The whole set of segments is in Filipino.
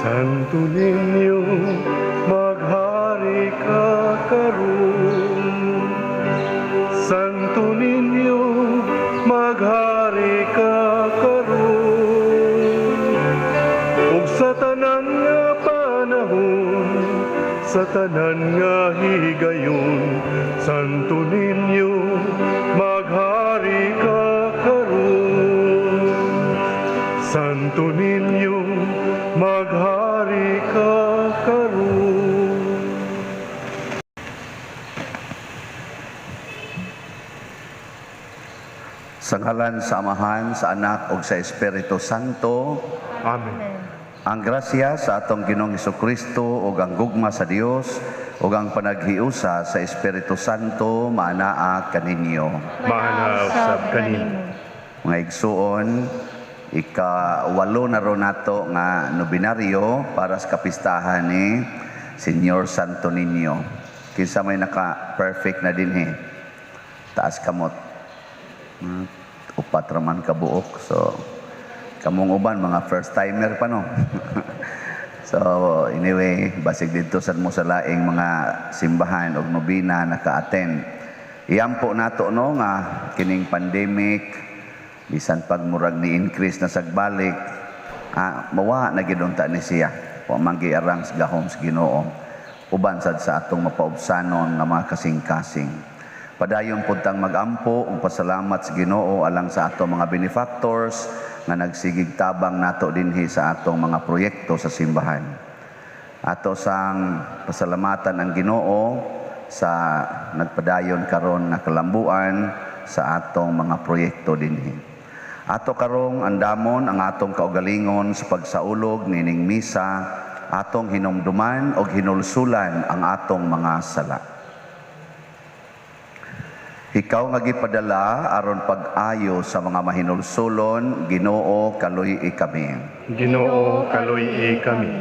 Santo Niño, maghari ka karon. Santo Niño, maghari ka karon. Ug sa tanan nga panahon, sa tanan nga higayon, Santo Niño, maghari ka karon. Santo Niño, maghari ka karon. Sa ngalan sa Amahan, sa Anak ug sa Espiritu Santo, Amen. ang grasya sa atong Ginoong Hesukristo ug ang gugma sa Dios ug ang panaghiusa sa Espiritu Santo maanaa kaninyo. Maanaw sab kanimo. Mga igsuon, ika-8 na ron nato nga nobinaryo para sa kapistahan ni Señor Santo Niño. Kinsa may naka-perfect na dinhi. Taas kamot. Upat raman ka buok. So, kamong uban, mga first timer pa, no? So, anyway, basig dito sa mo sa laing mga simbahan o nobina naka-attend. Iyampo nato, no, nga kining pandemic, bisan pagmurag ni increase na sagbalik, mawa na gidunta ni siya. Pamanggiarang sa gahom sa Ginoo. Uban sad sa atong mapaubsanon nga mga kasing-kasing. Padayon puntang magampo ang pasalamat sa Ginoo alang sa atong mga benefactors nga nagsigig tabang nato dinhi sa atong mga proyekto sa simbahan. Ato sang pasalamatan ang Ginoo sa nagpadayon karon nga kalambuan sa atong mga proyekto dinhi. Ato karong andamon ang atong kaugalingon sa pagsaulog nining misa, atong hinumduman og hinulsulan ang atong mga sala. Ikaw nga gipadala aron pag-ayo sa mga mahinulsulon, Ginoo kaluy-i kami. Ginoo, kaluy-i kami.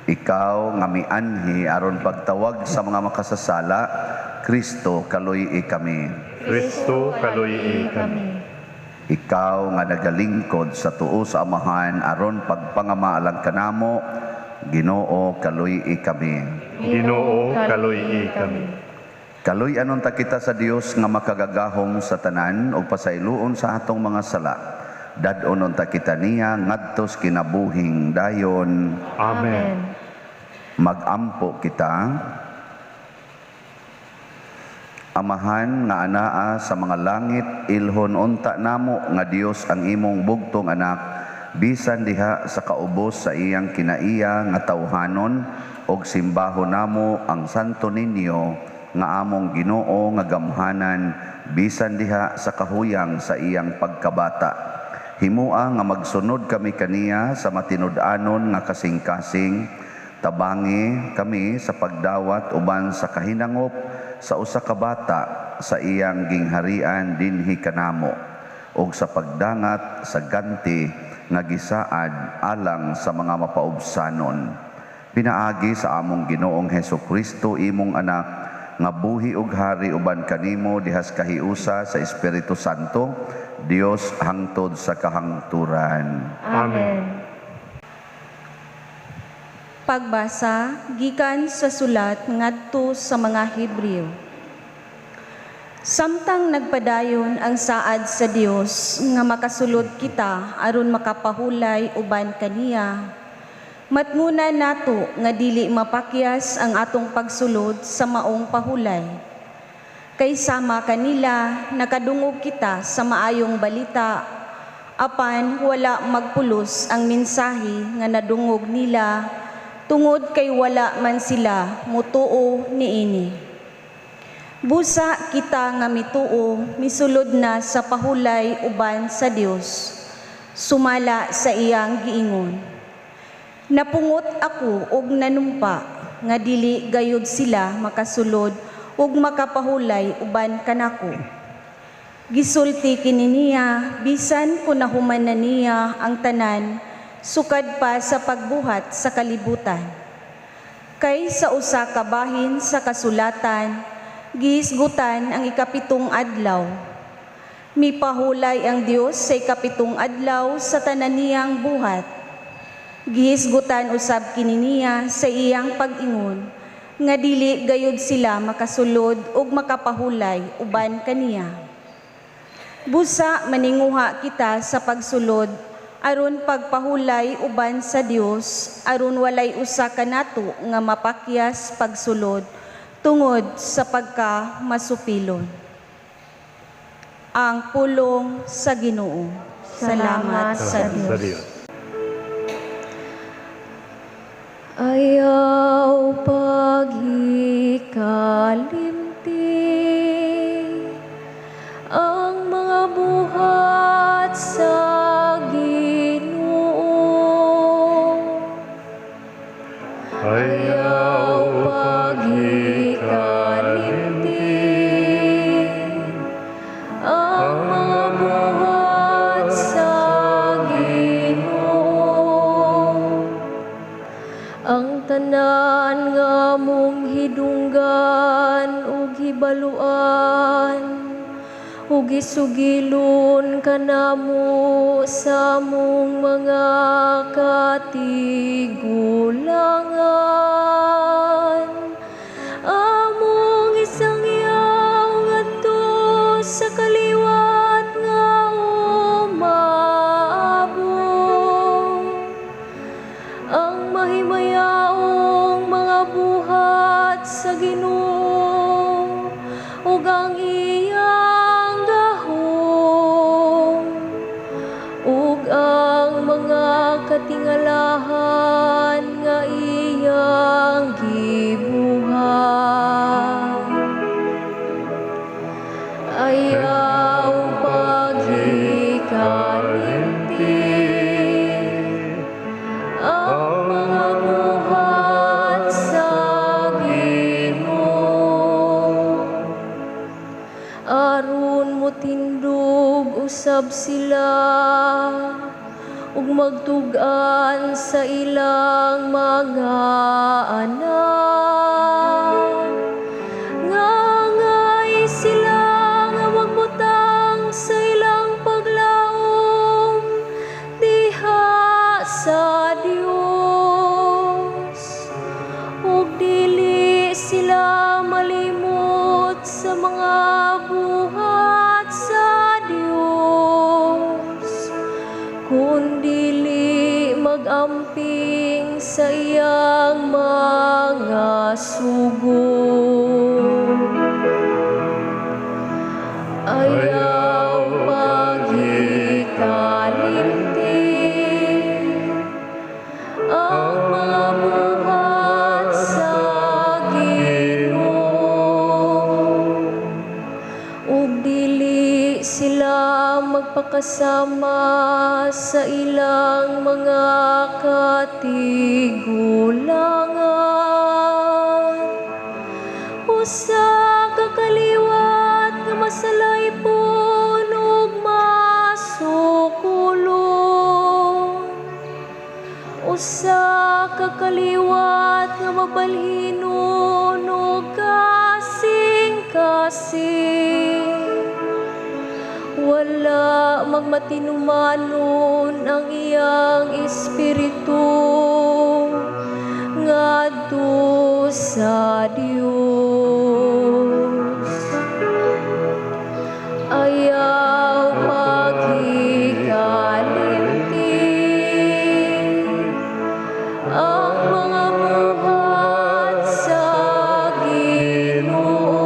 Ikaw nga mianhi aron pagtawag sa mga makasasala, Kristo kaluy-i kami. Kristo, kaluy-i kami. Ikaw nga nagalingkod sa tuo sa Amahan aron pagpangama alang kanamo, Ginoo kaluy-i kami. Ginoo, kaluy-i kami. Kaluy anon ta kita sa Dios nga makagagahom sa tanan o pasayloon sa atong mga sala. Dad-onon ta kita niya ngadtos kinabuhing dayon. Amen. Magampo kita. Amahan nga anaa sa mga langit, ilhon unta namo nga Dios ang imong bugtong anak, bisan diha sa kaubos sa iyang kinaiya nga tawhanon, og simbaho namo ang Santo Niño, nga among Ginoo nga gamhanan, bisan diha sa kahuyang sa iyang pagkabata. Himua nga magsunod kami kaniya sa matinud-anon nga kasing-kasing, tabangi kami sa pagdawat uban sa kahinangop sa usa ka bata sa iyang gingharian dinhi kanamo, og sa pagdangat sa ganti nga gisaad alang sa mga mapaubsanon. Pinaagi sa among Ginoong Hesukristo imong anak, nga buhi ug hari uban kanimo dihas kahiusa sa Espiritu Santo, Dios hangtod sa kahangturan. Amen. Pagbasa gikan sa sulat ngadto sa mga Hebreo. Samtang nagpadayon ang saad sa Dios nga makasulod kita aron makapahulay uban kaniya, matnguna nato nga dili mapakyas ang atong pagsulod sa maong pahulay. Kay sama kanila nakadungog kita sa maayong balita, apan wala magpulos ang mensahe nga nadungog nila, tungod kay wala man sila mutuo niini. Busa kita nga mituo, misulod na sa pahulay uban sa Dios, sumala sa iyang giingon. Napungot ako og nanumpa, nga dili gayud sila makasulod ug makapahulay uban kanako. Gisulti kini niya, bisan kung nahuman na niya ang tanan, sukad pa sa pagbuhat sa kalibutan. Kay sa usa ka bahin sa kasulatan, gihisgutan ang ikapitong adlaw. Mipahulay ang Dios sa ikapitong adlaw sa tanan niyang buhat. Gihisgutan usab kini niya sa iyang pag-ingon, nga dili gayud sila makasulod ug makapahulay uban kaniya. Busa maninguha kita sa pagsulod aron pagpahulay uban sa Dios aron walay usa kanato nga mapakyas pagsulod tungod sa pagka masupilon. Ang pulong sa Ginoo. Salamat sa Dios. Ayaw paghikalimti ang mga buhat sa Ginoo. Ayaw paghikalimti ang mga buhat sa Ginoo. Ang tanan nga mong hidunggan ug hibaluan ug isugilon kanamo sa mong mga katigulangan. Among isangyaw ngadto sa kaliwat nga umabot. Ang mahimayaong mga buhat sa Ginoo ug ang iyang gahom ug ang mga katingalahan nga iyang gibuhat. Ayaw paghikalimti ang mga buhat sa Ginoo. Aron mo tindog usab sila ug magtug-an sa ilang mga anak. Ngangay sila nga magbutang sa ilang paglaom diha sa Dios. Ug dili sila malimot sa mga buhat sa Dios, kundili mag-amping sa iyang mga sugod. Ayaw paghikalimti ang mga buhat sa Ginoo. Ug dili sila magpakasama sa ilang mga katigulangan. Usa ka kaliwat nga masalaypon ug masukulon. Usa ka kaliwat nga mabalhinon ug kasing-kasing. Wala magmatinumanon ang iyang espiritu ngadto sa Dios. Ayaw paghikalimti ang mga buhat sa Ginoo.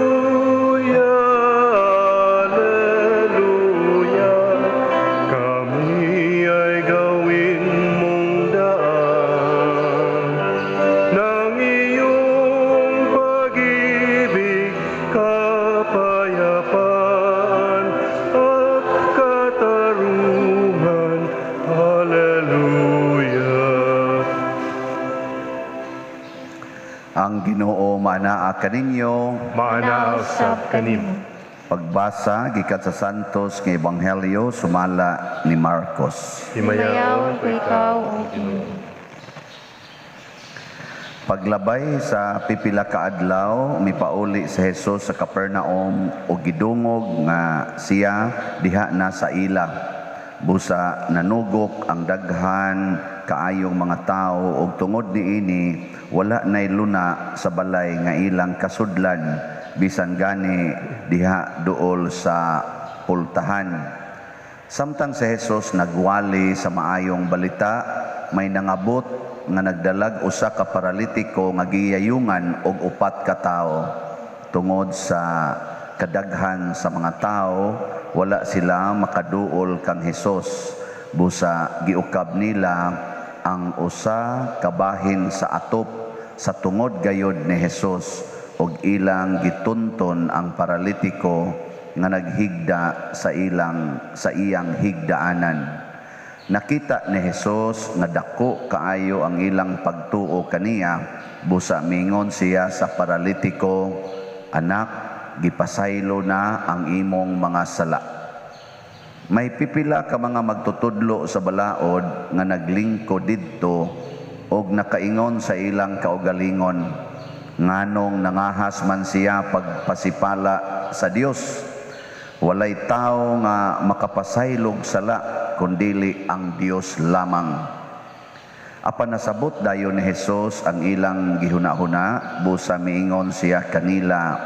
Hallelujah, hallelujah. Kami ay gawin mong daan ng iyong pag-ibig, kapayapaan at katarungan. Hallelujah. Ang Ginoo manaa kaninyo. Maana usab kanimo. Pagbasa gikan sa Santos nga Ebanghelyo sumala ni Marcos. Himayaw ko ikaw, O Ginoo. Paglabay sa pipila ka adlaw, mipauli sa Hesus sa Capernaum o gidungog nga siya diha na sa ila. Busa nanugok ang daghan kaayong mga tao ug tungod niini wala nay luna sa balay nga ilang kasudlan bisan gani diha duol sa pultahan. Samtang si Jesus nagwali sa maayong balita, may nangabot nga nagdalag usa ka paralitiko nga giyayungan og 4 ka tawo. Tungod sa kadaghan sa mga tao, wala sila makaduol kang Jesus. Busa giukab nila ang usa ka bahin sa atop sa tungod gayod ni Jesus og ilang gitunton ang paralitiko nga naghigda sa iyang higdaanan. Nakita ni Jesus nga dako kaayo ang ilang pagtuo kaniya, busa mingon siya sa paralitiko, "Anak, gipasaylo na ang imong mga sala." May pipila ka mga magtutudlo sa balaod nga naglingkod didto og nakaingon sa ilang kaugalingon, nganong nangahas man siya pagpasipala sa Dios. Walay tao nga makapasaylog sala kundili ang Dios lamang. Apan nasabot dayon ni Jesus ang ilang gihuna-huna, busa miingon siya kanila,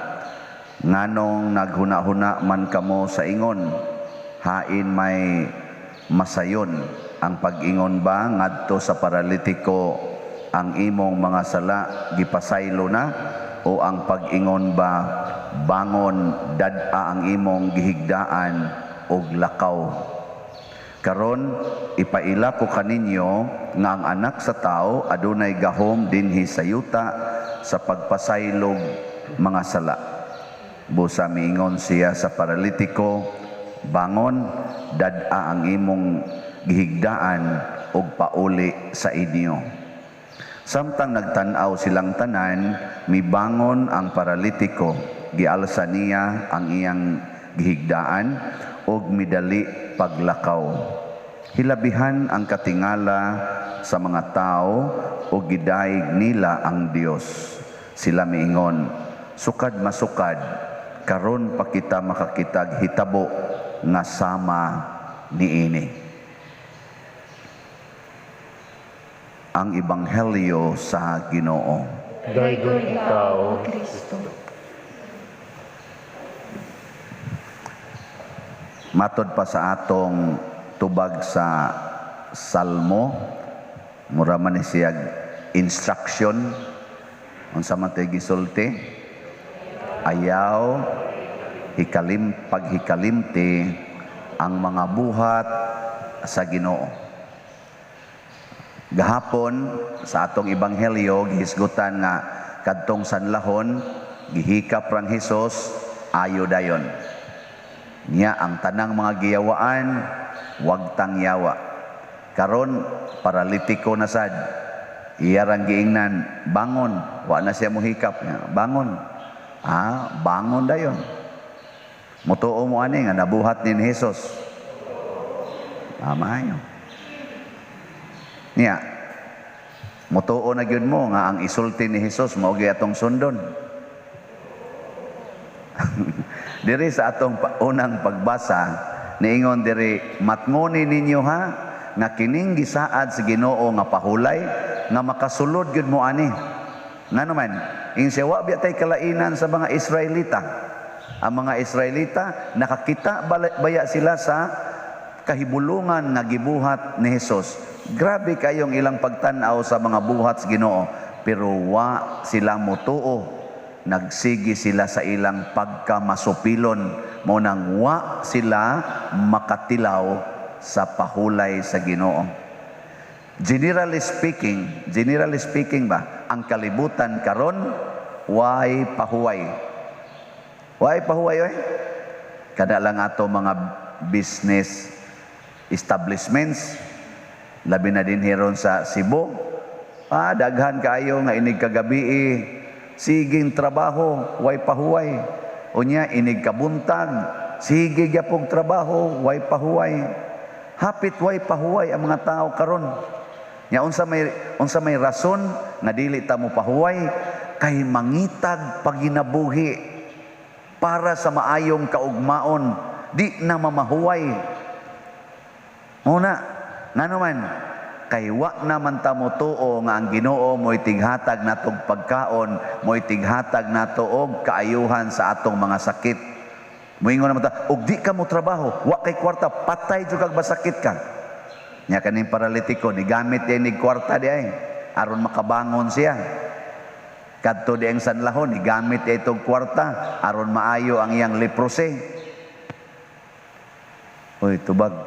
"Nganong naghuna-huna man kamo sa ingon? Hain may masayon. Ang pag-ingon ba ngadto sa paralitiko, ang imong mga sala gipasaylo na, o ang pag-ingon ba, bangon, dad-a ang imong gihigdaan og lakaw? Karon ipaila ko kaninyo nga ang Anak sa tao adunay gahom dinhi sa yuta sa pagpasaylog mga sala." Busa miingon siya sa paralitiko, "Bangon, dad-a ang imong gihigdaan og pauli sa inyo." Samtang nagtan-aw silang tanan, mibangon ang paralitiko, gialsa niya ang iyang gihigdaan og midali paglakaw. Hilabihan ang katingala sa mga tao o gidaig nila ang Dios. Sila miingon, "Sukad masukad, karon pa kita makakitag hitabo nga sama niini." Ang Ebanghelyo sa Ginoo. Daygon ikaw, Kristo. Matod pa sa atong tubag sa Salmo, mura man ni siya instruction, unsa man tay gisulti, ayaw paghikalimti ang mga buhat sa Ginoo. Gahapon sa atong Ebanghelyo gihisgutan nga kadtong sanlahon gihikap rang Hesus ayo dayon. Niya ang tanang mga giyawaan wag tang yawa. Karon paralitiko na sad. Iya rang giingnan, "Bangon." Wa na siya mohikap niya. "Bangon." Bangon dayon. Mutuo mo ani nga nabuhat ni Hesus. Maayo. Niya, mutuo na gyud mo nga ang isulti ni Hesus mao gyud atong sundon. Diri sa atong unang pagbasa, niingon diri, "Matngoni ninyo ha nga kining gisaad sa Ginoo nga pahulay nga makasulod gyud mo ani." Ngano man, insewa biya tay kalainan sa mga Israelita. Ang mga Israelita nakakita baya sila sa kahibulungan nga gibuhat ni Hesus. Grabe kayong ilang pagtan-aw sa mga buhat sa Ginoo, pero wa sila motuo. Nagsigi sila sa ilang pagkamasupilon, mo nang wa sila makatilaw sa pahulay sa Ginoo. Generally speaking ba, ang kalibutan karon way pahuway. Way pahuway oy. Kada lang ato mga business establishments, labi na din hiron sa Cebu, daghan kaayo nga inig kagabi siging trabaho, way pahuway. Unya inig kabuntag, sige gyapong trabaho, way pahuway. Hapit way pahuway ang mga tao karon. Nya unsa may rason nga dili ta mo pahuway kay mangitag paginabuhi para sa maayong kaugmaon, di na mamahuway. Una, naman kay wa naman ta mo tuo nga ang Ginoo mo'y tighatag natog pagkaon, mo'y tighatag nato og kaayuhan sa atong mga sakit. Moingon naman ta, og di ka mo trabaho, wa kay kwarta, patay jud kag basakit ka. Nya kaning paralitiko ni gamit ni kwarta di ay aron makabangon siya. Kadto di ang sanlahon ni gamit itong kwarta aron maayo ang iyang leprosy. Oy, tubag.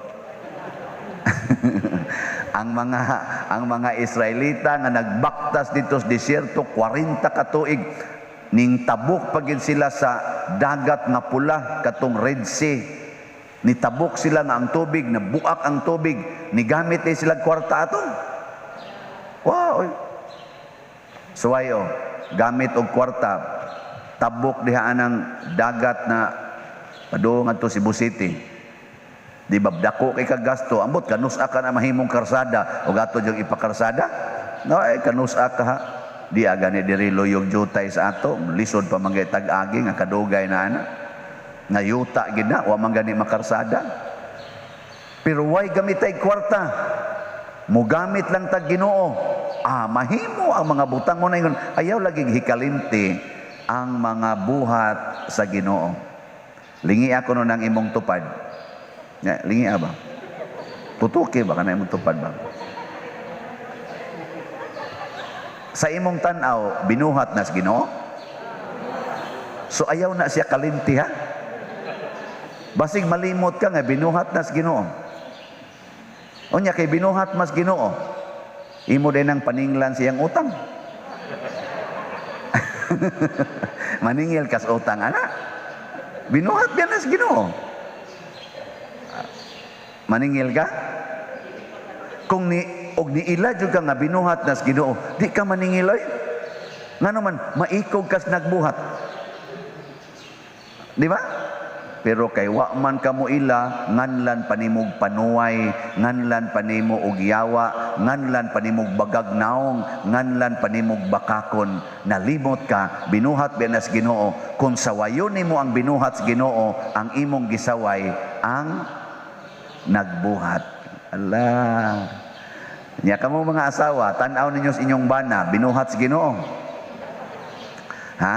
ang mga Israelita nga nagbaktas dito sa desierto 40 ka tuig ning tabok pagid sila sa dagat nga pula katong Red Sea. Nitabok sila nga ang tubig, nabuak ang tubig, ni gamit sila kwarta ato. Wow. Suwayo, gamit og kwarta, tabok diha anang dagat na padung adto Cebu City. Di ba dako kay kagasto, ambot kanusa ka na mahimong karsada o gato jud ipakarsada? No, kanusa ka ha. Di aga ni diri loyog jutay sa ato, lisod pa man tag-agi nga kadugay na ana. Ngayuta gid na wa man gani makarsada. Pero way gamitay kwarta. Mugamit lang tag Ginoo. Mahimo ang mga butang mo na ingon, ayaw laging hikalimti ang mga buhat sa Ginoo. Lingi ako no nang imong tupad. Lingi ba? Tutuki ba kana imong tupad ba? Sa imong tan-aw, binuhat na sa Ginoo? So ayaw na siya kalimti ha? Basig malimot ka nga, binuhat na sa Ginoo. Unya kay binuhat mas Ginoo, imo din ang paninglan siyang utang. Maningil kas utang, ana? Binuhat yan na sa Ginoo. Maningil ka? Kung niila jud ka nga binuhat na sa Ginoo, di ka maningil oy. Ngano man maikog kas nagbuhat. Di ba? Pero kay wa man kamo ila, nganlan panimog panuway, nganlan panimo og yawa, nganlan panimog bagagnaong, nganlan panimog bakakon, nalimot ka, binuhat ba na sa Ginoo. Kung sawayon nimo ang binuhat sa Ginoo, ang imong gisaway ang nagbuhat. Allah. Nya kamo mga asawa, tan-aw ninyo sa inyong bana, binuhat sa Ginoo. Ha?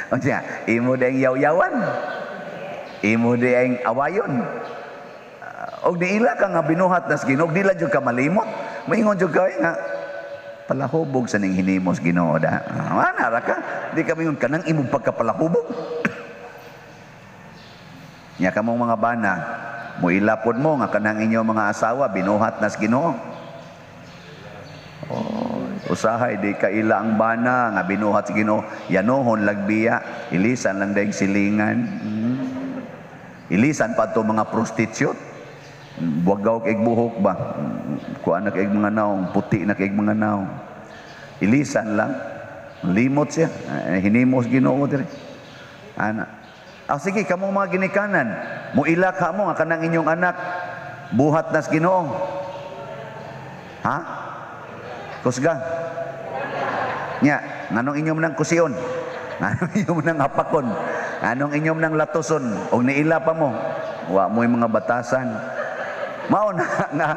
O siya, imo dayang yaw-yawan. Imo dayang awayon. Og niila ka nga binuhat na sa Ginoo, di la jud ka malimot. Moingon jud ka nga palahubog sa ning hinimos Ginoo da. Ana ra ka? Di ka mingon kanang imong pagkapalahubog. Nya kamong mga bana, muilapod mo nga kanang inyo mga asawa binuhat na sa Ginoo. Usahay di kaila ang bana nga binuhat sa Ginoo, yanohon lagbiya, ilisan lang daig silingan. Ilisan pa to mga prostitute. Buwagaw kay buhok ba? Kuan na kay mga naong, puti na kay mga naong. Ilisan lang. Limot siya. Hinimos Ginoo diri. Ana. Sige, kamong mga ginikanan, muilak ha mo nga kanang inyong anak buhat na sa Ginoo. Ha? Kusga. Nya, nganong inyong nang kusion? Nganong inyong nang hapakon? Nganong inyong nang latoson? O niila pa mo? Wa mo'y mga batasan. Mao na nga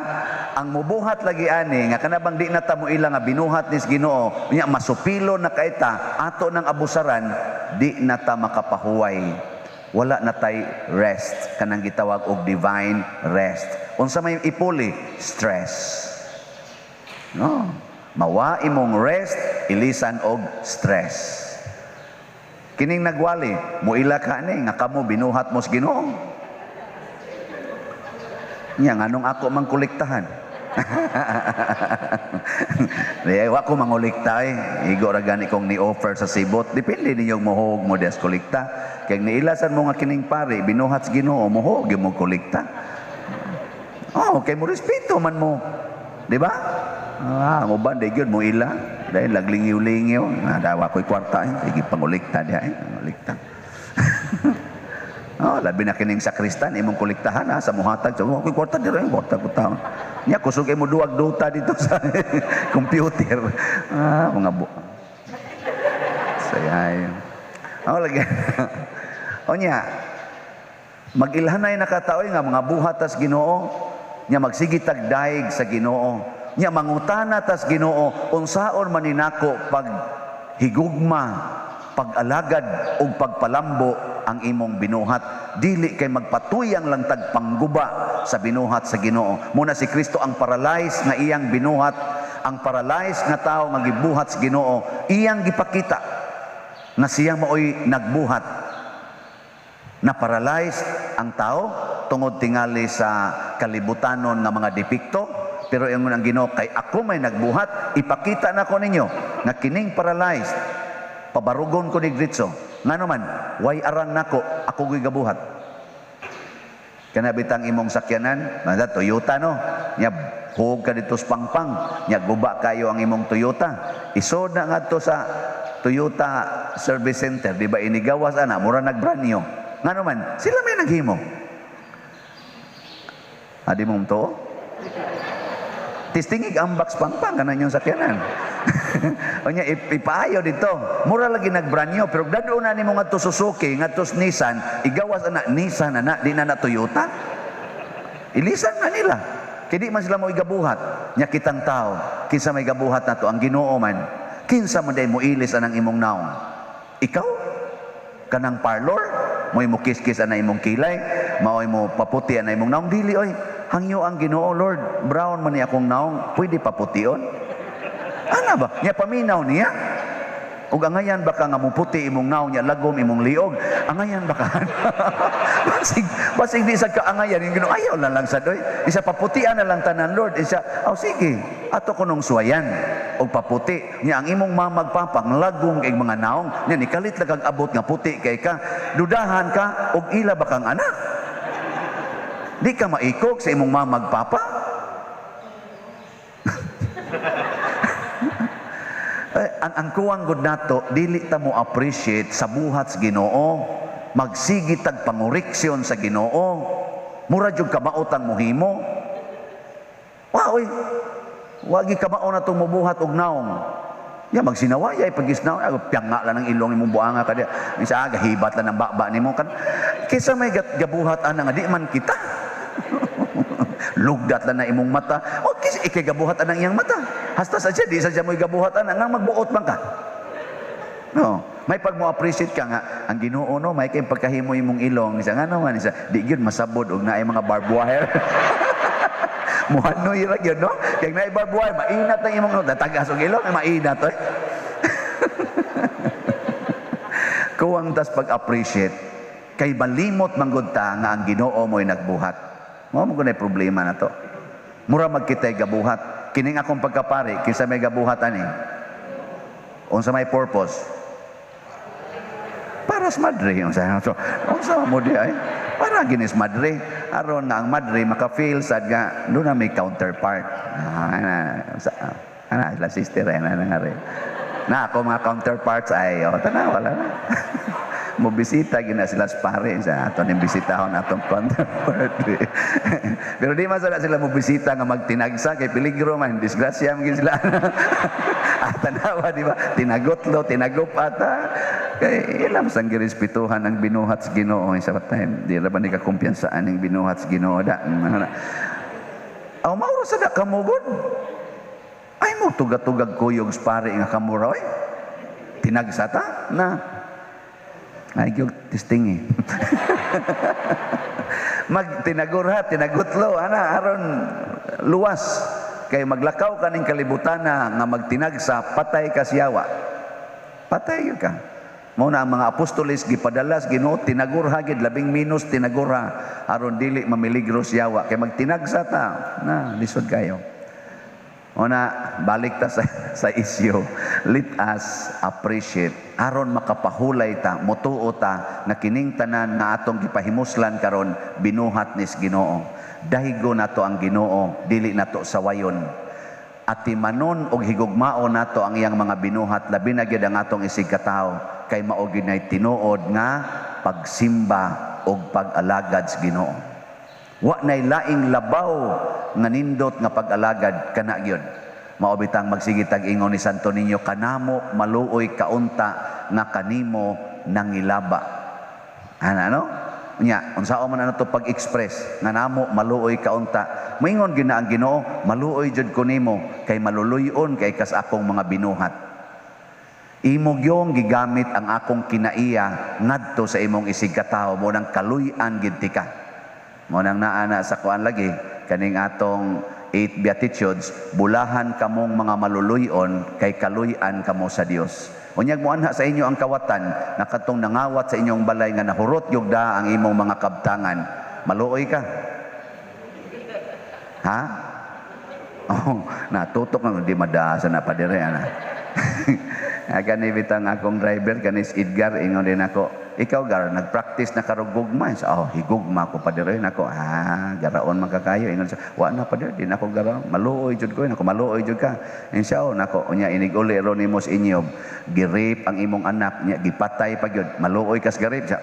ang mubuhat lagi ani nga kanabang di na ta mo ila nga binuhat ni Ginoo, nya masupilo na kaita ato ng abusaran, di na ta makapahuway. Wala na tay rest kanang gitawag og divine rest. Unsa may ipuli? Stress. No. Mawa imong rest, ilisan og stress. Kining nagwali, muila ka ni nga kamo binuhat mo sa Ginoo. Nya nganong ako mang kolektahan. Wa ko mangulikta igo ra gani kong ni-offer sa sibot. Depende ninyong mohog mo des kolekta. Kay niilasan mo nga kining pare binuhat sa Ginoo, mohog mo kolekta. Okay mo respeto man mo. Di ba? Ang uban, di yun mo ila. Dahil laglingiw-lingiw, nadawa ko'y kwarta, sige pangulikta diha, pangulikta. Oh, labi na kining sakristan, imong kuliktahan ha, sa muhatag. So, ko'y kwarta dira, kwarta ko taon. Nya, kusog mo duwag duta dito sa computer. Mga sayay. Oh, lagi. O nya, mag-ilhanay nakataoy nga mga buhat tas Ginoo, nya magsigitag daig sa Ginoo. Nya mangutana tas Ginoo unsaon man ninako pag higugma, pag-alagad ug pagpalambo ang imong binuhat, dili kay magpatuyang lang tag pangguba sa binuhat sa Ginoo. Muna si Kristo ang paralyzed nga iyang binuhat, ang paralyzed nga tawo nga gibuhat sa Ginoo, iyang gipakita na siya maoy nagbuhat. Na paralyzed ang tao tungod tingali sa kalibutanon nga mga depekto. Pero yung ang Ginoo, kay ako may nagbuhat, ipakita na ko ninyo nga kining paralyzed, pabarugon ko ni Gritso. Nga naman, way arang nako, ako ko'y gabuhat. Kanabitang imong sakyanan, mga Toyota no, niya huwag ka dito sa pangpang, niya guba kayo ang imong Toyota. Isod na nga to sa Toyota Service Center, di ba inigawas ana, mura nagbranyo. Nga naman, sila may naghimo. Adi mong to? Tistingig ang box pangpang kanan yung sakyanan. O niya, ipaayo dito. Mura lagi nagbranyo, pero dadon na ni mo nga to Suzuki, nga to Nissan, igawas na Nissan na, di na Toyota. Ilisan na nila. Kaya di man sila mo igabuhat. Nya kitang tao, kinsa may gabuhat na to, ang Ginoo man. Kinsa mo day mo ilis anang imong naong. Ikaw? Kanang parlor? Mo'y mo kiskis na imong kilay? Maoy mo paputi na imong naong? Dili, oy. Hangyo ang Ginoo, Lord. Brown man ni akong naong. Pwede papution? Ano ba? Nya paminaw niya? Ug angayan baka nga muputi imong naong niya, lagom imong liog. Angayan baka. basig di sa kaangayan. Yung Ginoo, ayaw na lang sa doy. Isa paputian na lang tanan, Lord. Isa, sige. Ato ko nung suwayan. O paputi. Niya ang imong mamagpapang lagong kay mga naong. Niya nikalit lang kag abot nga puti kay ka. Dudahan ka og ila bakang anak. Di ka maikog sa imong mamagpapa. ang kuwang gud nato, dili ta mo appreciate sa buhat sa Ginoo. Magsigit tag panguriksyon sa Ginoo. Mura jud kamaot ang mohimo. Oy. Wagi kamao na itong mabuhat og naong. Ya, magsinawaya, ipagisnaw. Piyanga lang ng ilong imong buanga ka diya. Minsan, gahibat lang ng bakba ni mo. Kisa may gabuhat ana nga, di man kita. Lugdat lang na imong mata. O, kisa ikigabuhat anang iyang mata. Hasta sa siya, di sa siya mo'y gabuhat ana. Nga magbuot bang ka? No. May pag mo appreciate ka nga, ang Ginoo no, may kayong pagkahimo imong ilong. Isa nga naman, isa, di yun masabod og na ay mga barbed wire. Muhanoy ra gyud no, kay na ibarbuhay mainat ang imong no, tagas og ilong mainat oy. Kuwang tas pag-appreciate kay balimot manggod ta nga ang Ginoo mo'y nagbuhat. Mao mo gunay problema na to. Mura magkitay gabuhat. Kining akong pagkapari, kinsa may gabuhat ani? Unsa may purpose? Para sa madre unsa mo di ay? Para ginis madre aron na ang madre maka-feel sad nga do na may counterpart. La sister na ngari. Na ako mga counterparts ay tanaw wala na. Mo bisita gina sila sa pare sa aton ning bisitahon atong counterpart. Pero di man sila mo bisita nga magtinagsa kay peligro man disgrasya man sila. Tanawa di ba? Tinagotlo, tinagupata. Kay ilam sang girespetuhan ang binuhat sa Ginoo sa time. Di ra ba ni ka kumpiyansaan ning binuhat sa Ginoo da. Aw mauro sa da kamugod. Ay mo tugatugag kuyog sa pare nga kamura oy. Tinagsata na. Ay gyud testing Magtinagurha, tinagutlo ana aron luwas kay maglakaw kaning kalibutan na nga magtinagsa patay ka siyawa. Patay gyud ka. Mao na ang mga apostoles gipadalas Ginoo tinagurha gid labing minus tinagurha aron dili mamiligro siyawa kay magtinagsa ta na lisod kayo. Una, balik ta sa issue. Let us appreciate aron makapahulay ta, mutuo ta na kining tanan nga atong gipahimuslan karon binuhat nis Ginoo. Dahigo nato ang Ginoo, dili nato sawayon. atimanon og higugmao nato ang iyang mga binuhat, labi na gyud ang atong isig katawo, kay mao gyud nay tinuod nga pagsimba og pag-alagad sa Ginoo. Wa nay laing labaw nga nindot nga pag-alagad kana gyud. Mao bitang magsigitag ingon ni Santo Niño, kanamo maluoy kaunta nga kanimo nangilaba. Ano? Nya, unsao man ano to pag-express nga namo maluoy kaunta. Moingon gyud na ang Ginoo, maluoy jud ko nimo kay maluluyon kay kas akong mga binuhat. Imo gyong gigamit ang akong kinaiya ngadto sa imong isig katawo, mo nang kaluy-an gid ka. Mo nang naana sa kuan lagi kaning atong 8 Beatitudes, bulahan kamong mga maluluyon kay kaluy-an kamo sa Dios. Unyag mo anha sa inyo ang kawatan, nakatong nangawat sa inyong balay nga nahurot yugda ang imong mga kabtangan. Maluoy ka? Ha? Oh, natutok na di madasa na pa dire ana. Kani bitang akong driver kanis Edgar ingon din ako, ikaw gar nagpractice na karog gugma. Oh, higugma ko pa dire nako. Garaon magkakayo ingon siya. Wa na pa dire din ako garaon. Maluoy jud ko nako, maluoy jud ka. Insya nako unya inig uli ron nimo sa inyo. Girip ang imong anak nya, gipatay pa gyud. Maluoy kas garip siya.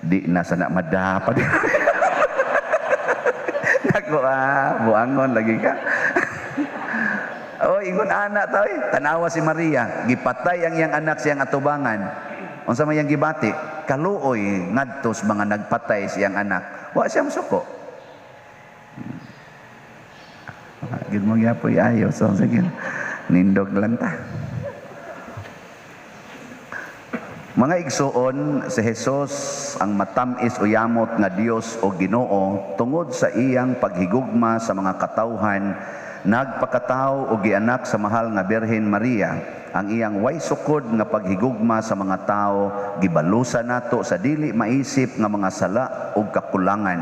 Di na sana madapa. Nako buangon lagi ka. Oh, ingon anak tayo, tanawa si Maria, gipatay ang iyang anak siyang atubangan. Unsa man yang gibati, kaluoy ngadtos mga nagpatay siyang anak. Wa siya masuko. Gid mo gyapon ayo, so sige. Nindog lang ta. Mga igsuon, si Jesus ang matamis o yamot nga Dios o Ginoo tungod sa iyang paghigugma sa mga katawhan, nagpakataw o gianak sa mahal nga Birhen Maria. Ang iyang way sukod nga paghigugma sa mga tao, gibalusa nato sa dili maisip nga mga sala o kakulangan.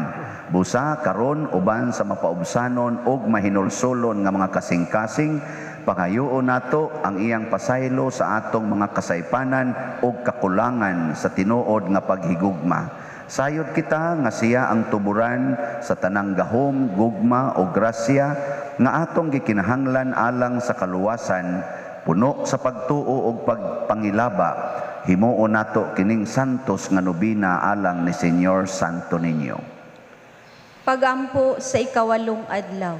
Busa karon uban sa mapaubsanon o mahinulsulon nga mga kasing-kasing, pangayuon nato ang iyang pasaylo sa atong mga kasaypanan o kakulangan sa tinuod nga paghigugma. Sayod kita nga siya ang tuburan sa tanang gahom, gugma o grasya nga atong gikinahanglan alang sa kaluwasan, puno sa pagtuo o pagpangilaba. Himuon nato kining santos nga nobina alang ni Señor Santo Niño. Pagampo sa ikawalong adlaw.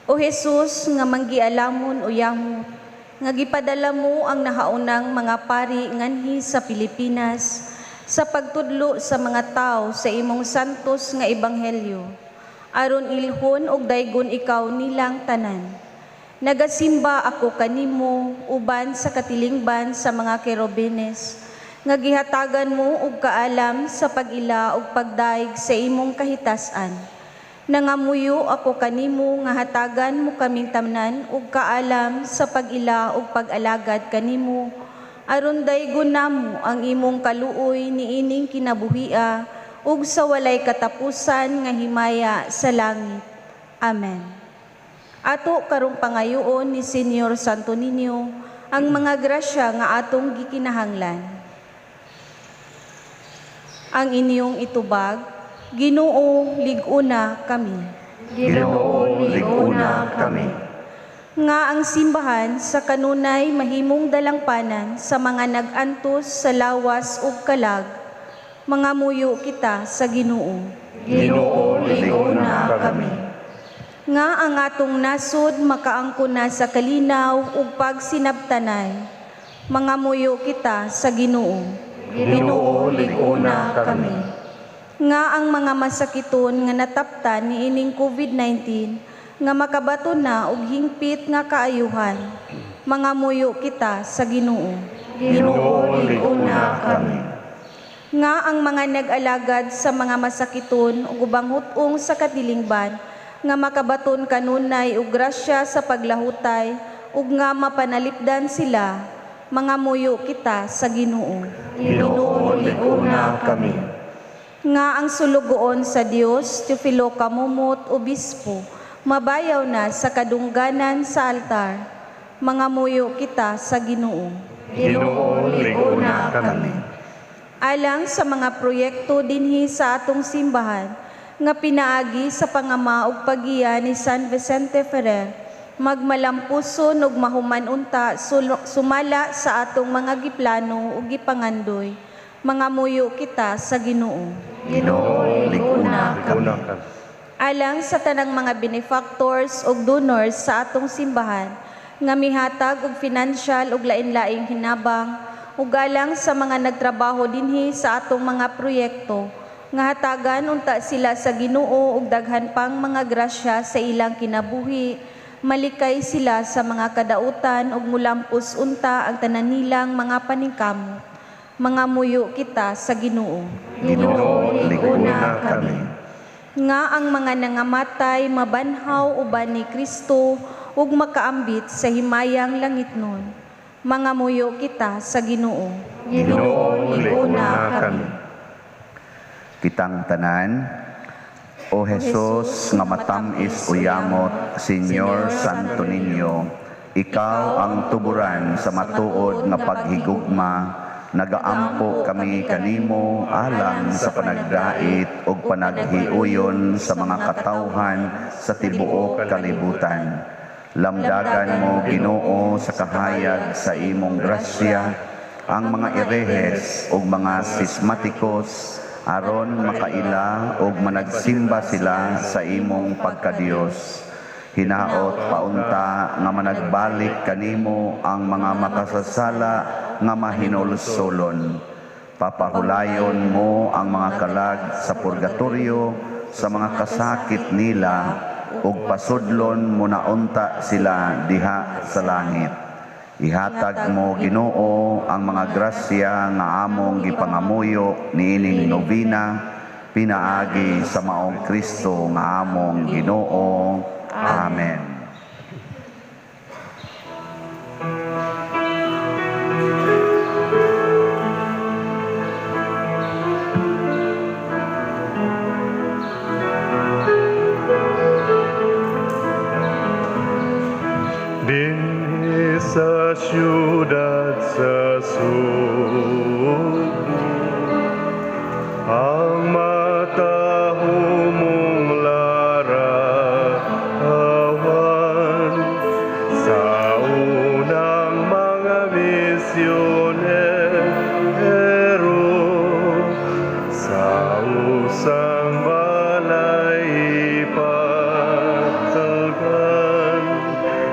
O Jesus, nga manggialamon o yamot, nga gipadala mo ang nahaunang mga pari nganhi sa Pilipinas sa pagtudlo sa mga tao sa imong santos nga ebanghelyo, aron ilhon og daygon ikaw nilang tanan. Nagasimba ako kanimo uban sa katilingban sa mga kerubines, nga gihatagan mo og kaalam sa pag-ila og pagdaig sa imong kahitasan. Nangamuyo ako kanimo nga hatagan mo kaming tamnan ug kaalam sa pag-ila ug pag-alagad kanimo, aron daygon namo ang imong kaluoy niining kinabuhia ug sa walay katapusan nga himaya sa langit. Amen. Ato karong pangayoon ni Señor Santo Niño ang mga grasya nga atong gikinahanglan. Ang inyong itubag, Ginoo, lig-una kami. Ginoo, lig-una kami. Nga ang simbahan sa kanunay mahimong dalangpanan sa mga nag-antos sa lawas ug kalag, mga muyo kita sa Ginoo. Ginoo, lig-una kami. Nga ang atong nasod makaangko na sa kalinaw ug pagsinabtanay, mga muyo kita sa Ginoo. Ginoo, lig-una kami. Nga ang mga masakiton nga nataptan ni ining COVID-19 nga makabato na og hingpit nga kaayuhan, mga muyo kita sa Ginoo. Ginoo, lig-una kami. Nga ang mga nag-alagad sa mga masakiton ug ubang hutong sa katilingban nga makabaton kanunay og grasya sa paglahutay ug nga mapanalipdan sila, mga muyo kita sa Ginoo. Ginoo, lig-una kami. Nga ang sulugoon sa Dios, Teofilo Kamumot, Obispo, mabayaw na sa kadungganan sa altar, mga muyo kita sa Ginoo. Ginoo, lig-una kami. Alang sa mga proyekto dinhi sa atong simbahan, nga pinaagi sa pangama ug pagiya ni San Vicente Ferrer, magmalampuson ug mahuman unta sumala sa atong mga giplano ug gipangandoy. Mangamuyo kita sa Ginoo. Ginoo, liguna kami. Alang sa tanang mga benefactors ug donors sa atong simbahan, nga mihatag og financial ug lain-laing hinabang, ug alang sa mga nagtrabaho dinhi sa atong mga proyekto, nga hatagan unta sila sa Ginoo ug daghan pang mga grasya sa ilang kinabuhi, malikay sila sa mga kadautan ug mulampos unta ang tanan nilang mga paningkamot. Mangamuyo kita sa Ginoo. Ginoo, liguna kami. Nga ang mga nangamatay mabanhaw uban ni Kristo ug makaambit sa himayang langitnon. Mangamuyo kita sa Ginoo. Ginoo, liguna kami. Kitang tanan, O Jesus nga matamis uyamot, Senyor Santo Niño, ikaw ang tuburan sa matuod nga paghigugma, nagaampo kami kanimo alang sa panagdait ug panaghiuyon sa mga katawhan sa tibuok kalibutan. Lamdagan mo, Ginoo, sa kahayag sa imong grasya ang mga irehes ug mga sismatikos aron makaila ug managsimba sila sa imong pagkadiyos. Hinaot paunta nga managbalik kanimo ang mga makasasala nga mahinulsolon. Papahulayon mo ang mga kalag sa purgatorio sa mga kasakit nila ug pasudlon mo naunta sila diha sa langit. Ihatag mo, Ginoo, ang mga grasya nga among gipangamuyo niining nobina pinaagi sa maong Kristo nga among Ginoo. Amen. Dinhi sa siyudad sa sugo, ang matahumong larawan sa unang mga misyonero sa usang balay ipatagan.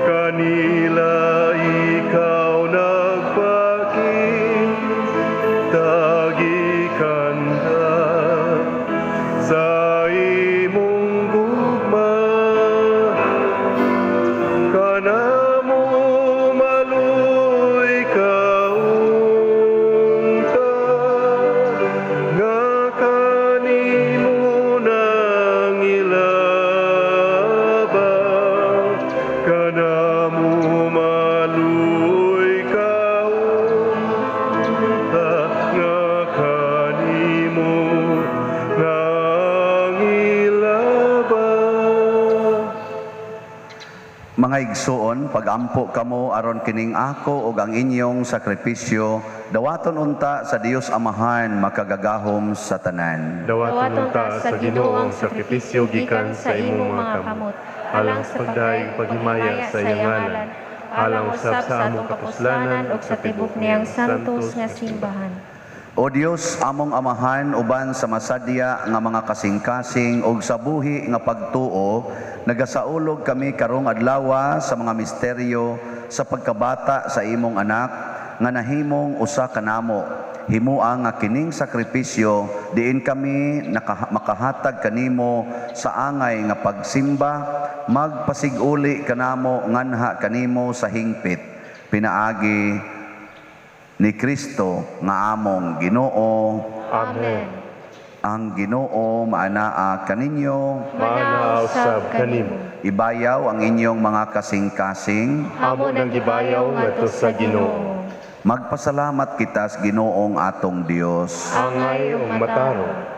Kanila ikaw nagpakita, gikanda sa imong gugma. Kanamo maluy kaunta, nga kanimo nang ilabang. Kanamo maluy kaunta, nga kanimo nang ilabang. Mga igsoon, pagampo kamo aron kining ako ug ang inyong sakripisyo, dawaton unta sa Dios Amahan makagagahom sa tanan. Dawaton unta sa Ginoo ang sakripisyo gikan sa imong mga kamot, alang sa pagdaig paghimaya sa iyang ngalan, alang usab sa among kapuslanan ug sa tibok niyang santos nga simbahan. O Dios, among Amahan, uban sa masadya nga mga kasing-kasing ug sa buhi nga pagtuo, nagasaulog kami karong adlaw sa mga misteryo sa pagkabata sa imong anak nga nahimong usa kanamo. Himua nga kining sakripisyo diin kami makahatag kanimo sa angay nga pagsimba, magpasiguli kanamo nganha kanimo sa hingpit. Pinaagi ni Kristo nga among Ginoo. Amen. Ang Ginoo maanaa kaninyo. Manausab kanimo. Ibayaw ang inyong mga kasing-kasing. Amo nang gibayaw ngadto sa Ginoo. Magpasalamat kita sa Ginoong atong Dios. Angay ug matarong.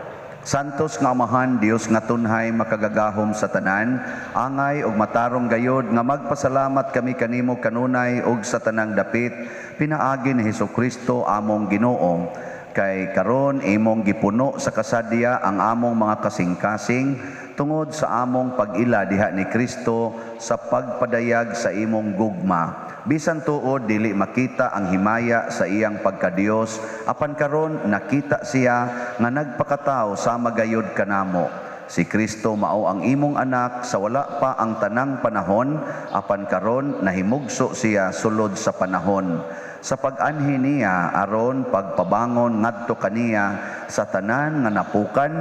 Santos nga Amahan, Dios nga tunhay makagagahom sa tanan, angay ug matarong gayod nga magpasalamat kami kanimo kanunay ug sa tanang dapit pinaagi ni Hesukristo among Ginoo. Kay karon imong gipuno sa kasadya ang among mga kasing-kasing tungod sa among pag-ila diha ni Kristo sa pagpadayag sa imong gugma. Bisan tuod dili makita ang himaya sa iyang pagkadiyos, apan karon nakita siya nga nagpakatao sama gayud kanamo. Si Kristo mao ang imong anak sa wala pa ang tanang panahon, apan karon nahimugso siya sulod sa panahon. Sa pag-anhi niya aron pagpabangon ngadto kaniya sa tanan nga napukan,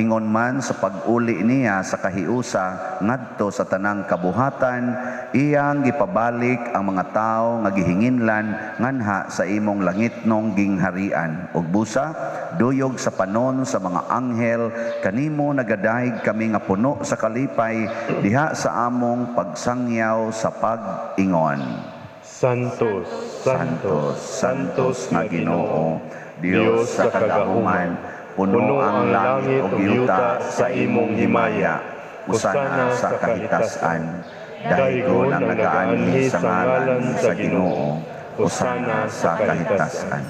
ingon man sa pag-uli niya sa kahiusa ngadto sa tanang kabuhatan, iyang gipabalik ang mga tawo nga gihinginlan nganha sa imong langitnong gingharian. Ug busa duyog sa panon sa mga anghel kanimo nagadahig kami nga puno sa kalipay diha sa among pagsangyaw sa pag-ingon. Santos, Santos, Santos nga Ginoo, Dios sa kagahuman, puno ang langit ug yuta sa imong himaya, usana sa kahitasan. Dahigon ang nagaanhi sa ngalan sa Ginoo, usana sa kahitasan.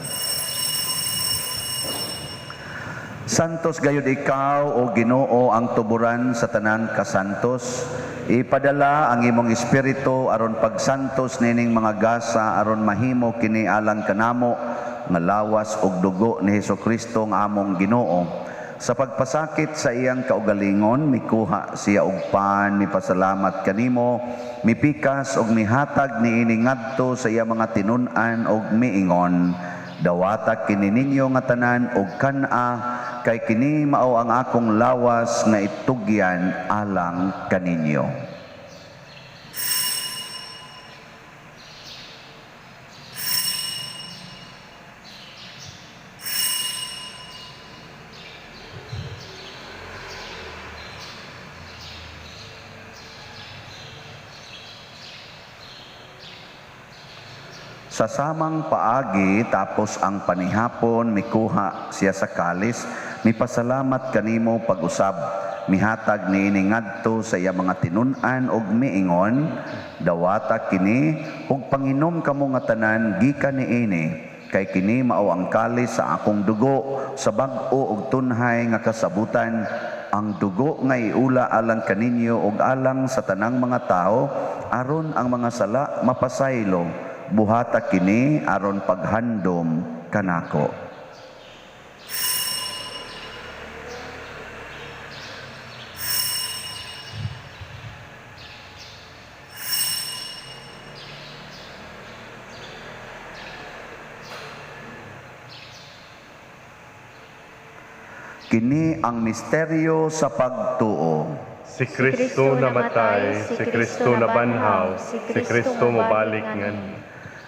Santos gayud ikaw o Ginoo ang tuburan sa tanan kasantos. Ipadala ang imong espiritu aron pagsantos nining mga gasa aron mahimo kini alang kanamo nga lawas ug dugo ni Hesukristo nga among Ginoo. Sa pagpasakit sa iyang kaugalingon mikuha siya og pan, mipasalamat kanimo, mipikas ug mihatag niini ngadto sa iyang mga tinun-an ug miingon, dawata kini ninyo nga tanan og kana kay kini mao ang akong lawas nga itugyan alang kaninyo. Sa samang paagi tapos ang panihapon mikuha siya sa kalis, mipasalamat kanimo pag-usab, mihatag niini ngadto sa iya mga tinun-an ug miingon, dawata kini ug panginom kamo nga tanan gikan niini, kay kini mao ang kalis sa akong dugo sa bag-o ug tunhay nga kasabutan, ang dugo nga iula alang kaninyo ug alang sa tanang mga tao aron ang mga sala mapasaylo. Buhata kini aron paghandom kanako. Kini ang misteryo sa pagtuo. Si Kristo namatay, si Kristo nabanhaw, si Kristo mabalik ngan.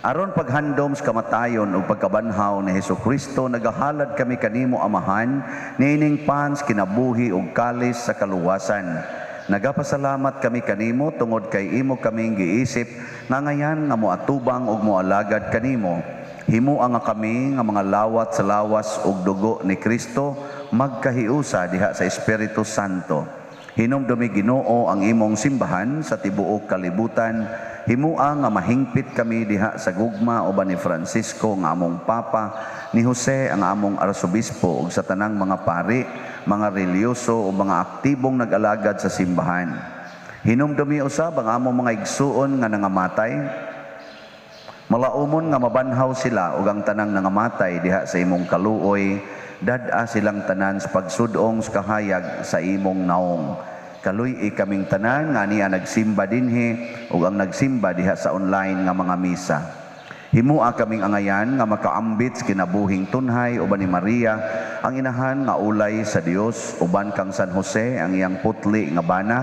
Aron paghandom sa kamatayon o pagkabanhaw ni Hesukristo, nagahalad kami kanimo Amahan, niining pans kinabuhi ug kalis sa kaluwasan. Nagapasalamat kami kanimo tungod kay imo kaming giisip nga ngayan nga moatubang ug moalagad kanimo. Himuan nga kami nga mga lawat sa lawas ug dugo ni Kristo magkahiusa diha sa Espiritu Santo. Hinumdumi Ginoo ang imong simbahan sa tibuok kalibutan. Himua nga mahingpit kami diha sa gugma uban ni Francisco nga among Papa, ni Jose ang among Arsobispo ug sa tanang mga pari, mga reliyoso o mga aktibong nag-alagad sa simbahan. Hinumdumi usab ang among mga igsuon nga nangamatay. Malaumon nga mabanhaw sila ug ang tanang nangamatay diha sa imong kaluoy, dad-a silang tanan sa pagsudong sa kahayag sa imong naong. Kaluy kaming tanan nga niya nagsimba dinhi ug ang nagsimba diha sa online nga mga misa. Himua kaming angayan nga makaambit sa kinabuhing tunhay uban ni Maria ang inahan nga ulay sa Dios, uban kang San Jose ang iyang putli nga bana,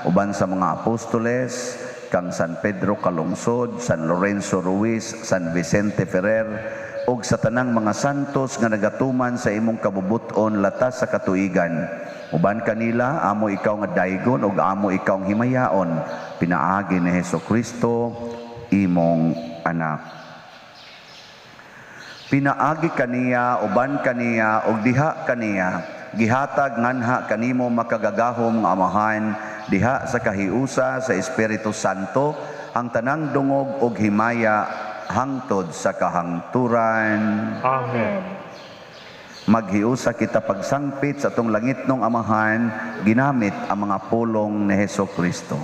uban sa mga apostoles, kang San Pedro Calungsod, San Lorenzo Ruiz, San Vicente Ferrer, ug sa tanang mga santos nga nagatuman sa imong kabubuton latas sa katuigan. Uban kanila, amo ikaw nga daygon ug amo ikaw ang himayaon, pinaagi ni Hesukristo, imong anak. Pinaagi kaniya, uban kaniya, ug diha kaniya, gihatag nganha kanimo makagagahom nga Amahan, diha sa kahiusa sa Espiritu Santo, ang tanang dungog ug himaya hangtod sa kahangturan. Amen. Maghiusa kita pagsangpit sa atong langit nung amahan, ginamit ang mga pulong ni Hesus Kristo.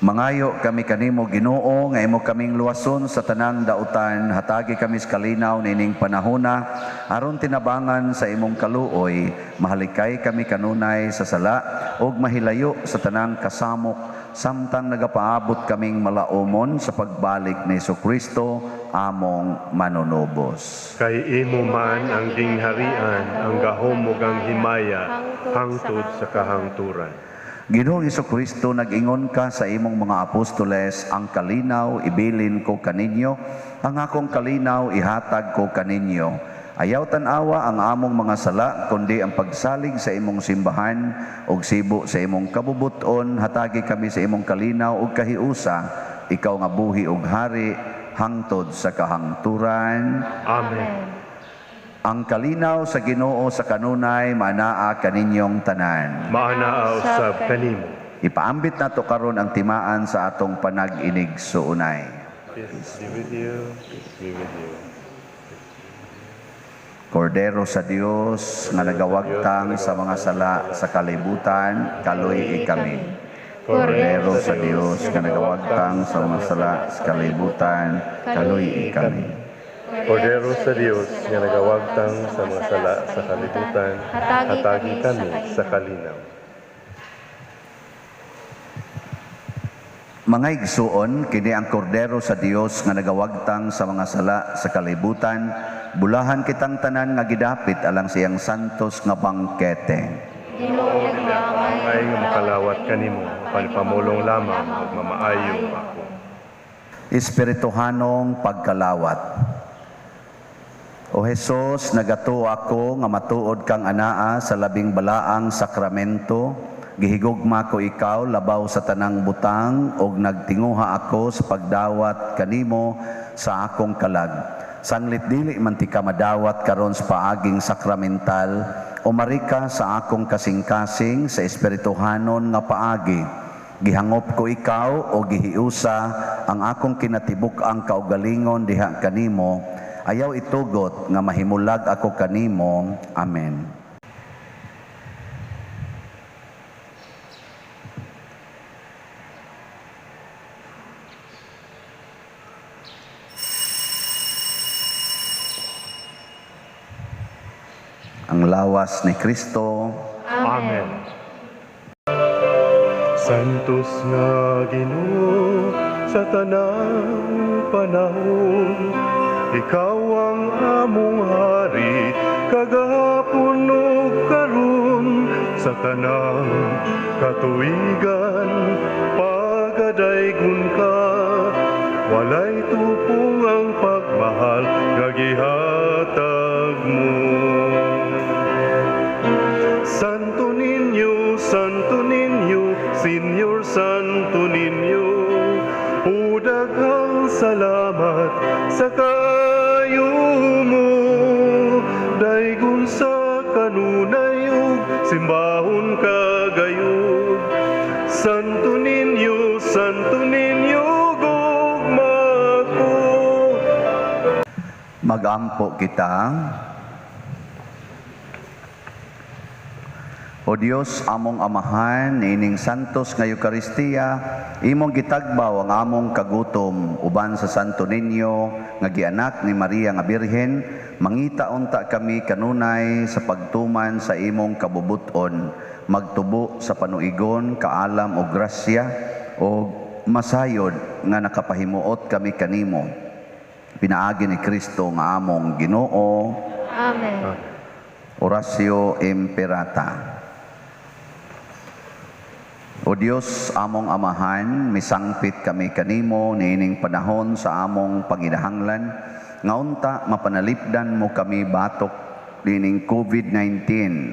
Mangayo kami kanimo Ginoo nga imo kaming luwason sa tanang dautan, hatagi kami sa kalinaw nining panahona aron tinabangan sa imong kaluoy, mahalikay kami kanunay sa sala ug mahilayo sa tanang kasamok samtang nagapaabot kaming malaumon sa pagbalik ni Jesucristo among manunubos. Kay imo man ang gingharian, ang gahom ug ang himaya hangtod sa kahangturan. Ginoong Jesucristo, nag-ingon ka sa imong mga apostoles, ang kalinaw ibilin ko kaninyo, ang akong kalinaw ihatag ko kaninyo. Ayaw tanawa ang among mga sala, kundi ang pagsalig sa imong simbahan ug sibo sa imong kabubuton, hatagi kami sa imong kalinaw ug kahiusa, ikaw nga buhi ug hari hangtod sa kahangturan. Amen. Ang kalinaw sa Ginoo sa kanunay manaa kaninyong tanan. Maanaa usab kanimo. Ipaambit nato karon ang timaan sa atong panag-inig suunay. Peace be with you. Peace be with you. Kordero sa Dios nga nagawagtang sa mga sala sa kalibutan, kaluy kami. Kordero sa Dios nga nagawagtang sa mga sala sa kalibutan, kaluy kami. Kordero sa Dios nga nagawagtang sa mga sala sa kalibutan, hatagi kami sa kalinaw. Mga igsuon, kini ang kordero sa Dios nga nagawagtang sa mga sala sa kalibutan, bulahan kitang tanan nga gidapit alang siyang santos nga bangkete. Ay nga makalawat kanimo, panipamulong lamang ug mamaayo ako. Espirituhanong pagkalawat. O Jesus, nagato ako nga matuod kang anaa sa labing balaang sakramento, gihigugma ko ikaw labaw sa tanang butang, og nagtinguha ako sa pagdawat kanimo sa akong kalag. Sanglit dili man ti ka madawat karon sa paaging sakramental, umarika sa akong kasing-kasing sa espirituhanon nga paagi. Gihangop ko ikaw o gihiusa ang akong kinatibuk-ang kaugalingon diha kanimo, ayaw itugot nga mahimulag ako kanimo. Amen. Ang lawas ni Kristo. Amen. Santos nga Ginoo sa tanang panahon, ikaw ang among hari, kagahapon ug karon, sa tanang katuigan, pagadaygon ka, walay tupong ang pagmahal nga gihatag mo. Santo Niño, Senior Santo Niño, daghang salamat sa kayo mo, daygon sa kanunay ug simbahon kagayud. Santo Niño, gugma ko. Magampo kita. O Dios, among amahan, ining santos nga Eucharistia, imong gitagbaw ang among kagutom, uban sa Santo Niño, nga gianak ni Maria nga Birhen, mangita unta kami kanunay sa pagtuman sa imong kabubuton, magtubo sa panuigon, kaalam o grasya, o masayod nga nakapahimuot kami kanimo. Pinaagi ni Kristo nga among Ginoo. Amen. Oratio Imperata. O Dios, among amahan, misangpit kami kanimo niining panahon sa among panginahanglan, nga unta mapanalipdan mo kami batok niining COVID-19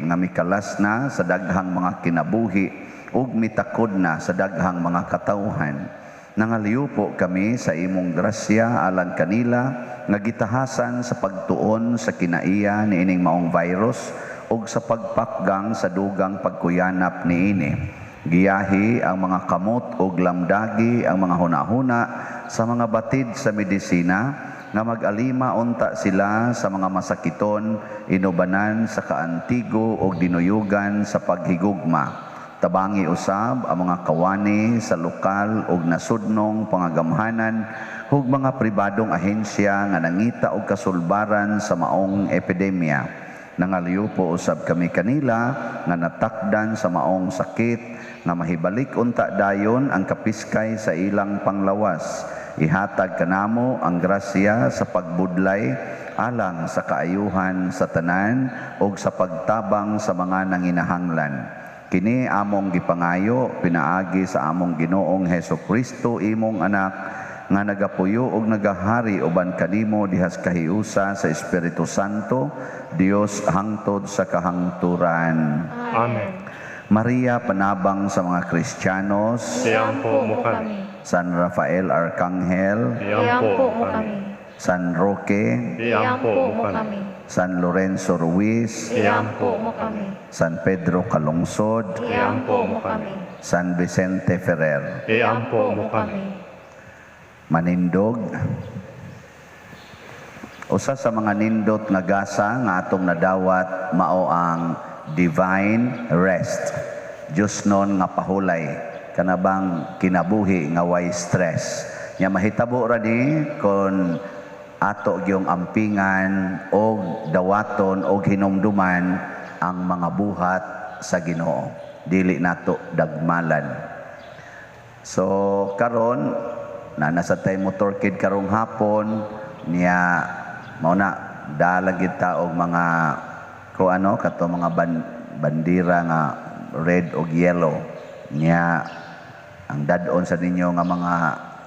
nga mikalas na sa daghang mga kinabuhi ug mitakod na sa daghang mga katawhan. Nangaliw po kami sa imong grasya alang kanila nga gitahasan sa pagtuon sa kinaiya niining maong virus ug sa pagpakgang sa dugang pagkuyanap niini. Giyahi ang mga kamot o lamdagi ang mga hunahuna sa mga batid sa medisina nga mag-alima unta sila sa mga masakiton, inubanan sa kaantigo o dinuyugan sa paghigugma. Tabangi usab ang mga kawani sa lokal o nasudnong pangagamhanan ug mga pribadong ahensya nga nangita og kasulbaran sa maong epidemya. Nangaliw po usab kami kanila nga natakdan sa maong sakit nga mahibalik unta dayon ang kapiskay sa ilang panglawas. Ihatag kanamo ang grasya sa pagbudlay alang sa kaayuhan sa tanan ug sa pagtabang sa mga nanginahanglan. Kini among gipangayo pinaagi sa among Ginoong Hesukristo imong anak nga nagapuyo ug nagahari uban kanimo dihas kahiusa sa Espiritu Santo, Dios hangtod sa kahangturan. Amen. Maria, panabang sa mga Kristiyanos. Iyampo mo kami. San Rafael Arcangel. Iyampo mo kami. San Roque. Iyampo mo kami. San Lorenzo Ruiz. Iyampo mo kami. San Pedro Calungsod. Iyampo mo kami. San Vicente Ferrer. Iyampo mo kami. Manindog. Usa sa mga nindot nga gasa nga atong nadawat mao ang divine rest. Diyos nun nga pahulay, kanabang kinabuhi nga way stress. Nya mahitabo ra ni kon ato gyung ampingan o dawaton o hinumduman ang mga buhat sa Ginoo. Dili nato dagmalan. So karon na nasa tay motorkid karong hapon niya mao na dala kita og mga kato mga bandira nga red o yellow niya ang dadon sa ninyo nga mga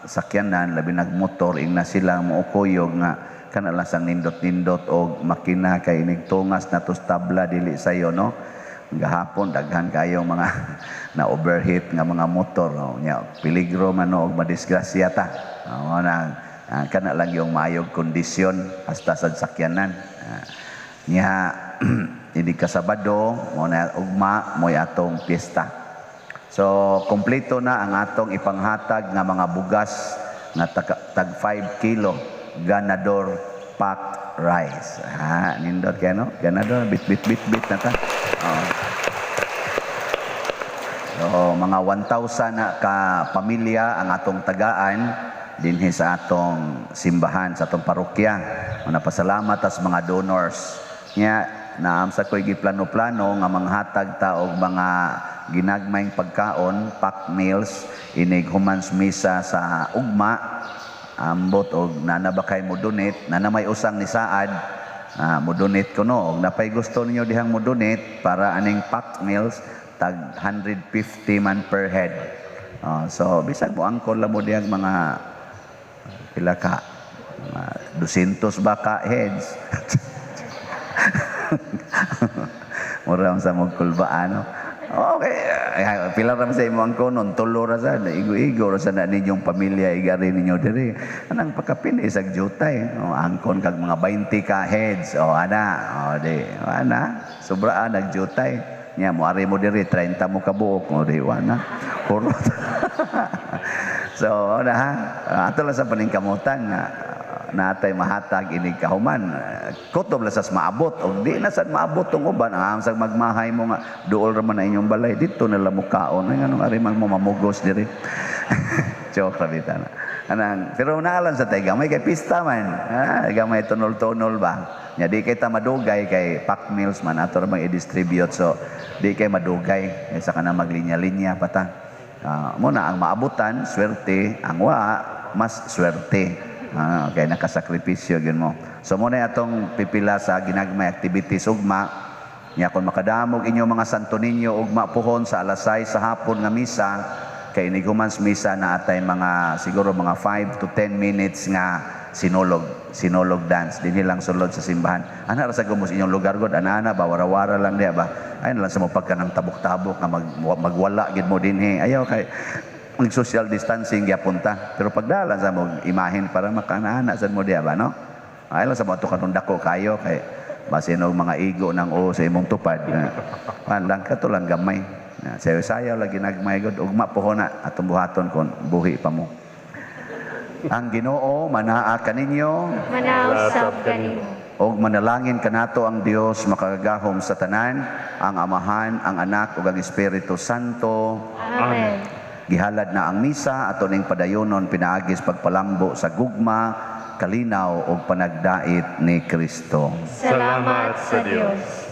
sakyanan labi nagmotor ing na sila muukuyog nga kana lang sang nindot-nindot og makina kay inigtungas na tos tabla dili sayo no gahapon daghan kayo mga na overheat nga mga motor no nya peligro man no og madisgrasya ta na kana lang yung maayong kondisyon hasta sa sakyanan nya hindi ka Sabado mo na ugma mo'y atong piyesta. So kompleto na ang atong ipanghatag nga mga bugas nga tag 5 kilo ganador packed rice. Nindot kay no? Ganador bit na ta. So mga 1,000 na ka pamilya ang atong tagaan dinhi sa atong simbahan sa atong parokya. Manapasalamat as mga donors. Nya naam sa ko'y giplano-plano nga manghatag ta og mga ginagmayng pagkaon, packed meals, inig humans misa sa ugma, ambot og nanabakay mo donate, nanamay usang ni saad, mo donate ko no, og napay gusto ninyo dihang mo donate para aning packed meals, tag 150 man per head. So, bisag mo angkol lang mo dihang mga pila ka, 200 baka heads. Murang sa magkulbaan, no? Okay, pila ra sa imo ang konon, tulo ra sa igo-igo ra sa na ninyong pamilya igari ninyo diri. Anang pagkapili sa jutay, angkon kag mga 20 ka heads, ana, di, ana, sobraan nagjutay. Nya mo ari mo diri 30 mo ka buok mo di ana. Kurot. So, ato lang sa paningkamutan nga natay mahatag inig kahuman. Kutob lasas maabot o di na sad maabot tong uban ang sa magmahay mo nga duol ra man na inyong balay dito na lamukaon ay nganong ari man mo mamugos diri. Joke ra bitan. Anang pero naalan sa tay gamay kay pista man. Gamay tunol-tunol ba. Nya di kay ta madugay kay pack meals man ato ra mang i-distribute so di kay madugay sa kana maglinya-linya pata. Muna ang maabutan swerte, ang wa mas swerte. Kaya nakasakripisyo yun mo. So muna atong pipila sa ginagmay activities ugma. Nya kung makadamog inyo mga santo ninyo ugma pohon sa alas 6 sa hapon nga misa. Kay inigumans misa na atay mga siguro mga 5 to 10 minutes nga sinulog dance. Dinhi lang sulod sa simbahan. Ana ra sa gumos inyong lugar god ana ba wara-wara lang diya ba. Ay lang sa mapagka ng tabok-tabok nga magwala gid mo dinhi. Ayaw kay mag-social distancing yapunta. Pero pagdalan sa mo imahin para makaana sa mo diya ba no? Ay lang sa mo kanong dako kayo kay basin og mga igo ng sa imong tupad. Lang kato lang gamay. Sayo-sayo lagi nagmay god ugma pohon na atong buhaton kon buhi pa mo. Ang Ginoo manaa kaninyo, manausap kanimo. og manalangin kanato ang Dios makagahom sa tanan, ang Amahan, ang Anak ug ang Espiritu Santo. Amen. Gihalad na ang misa ato ning padayonon pinaagis pagpalambo sa gugma, kalinaw ug panagdait ni Kristo. Salamat sa Dios.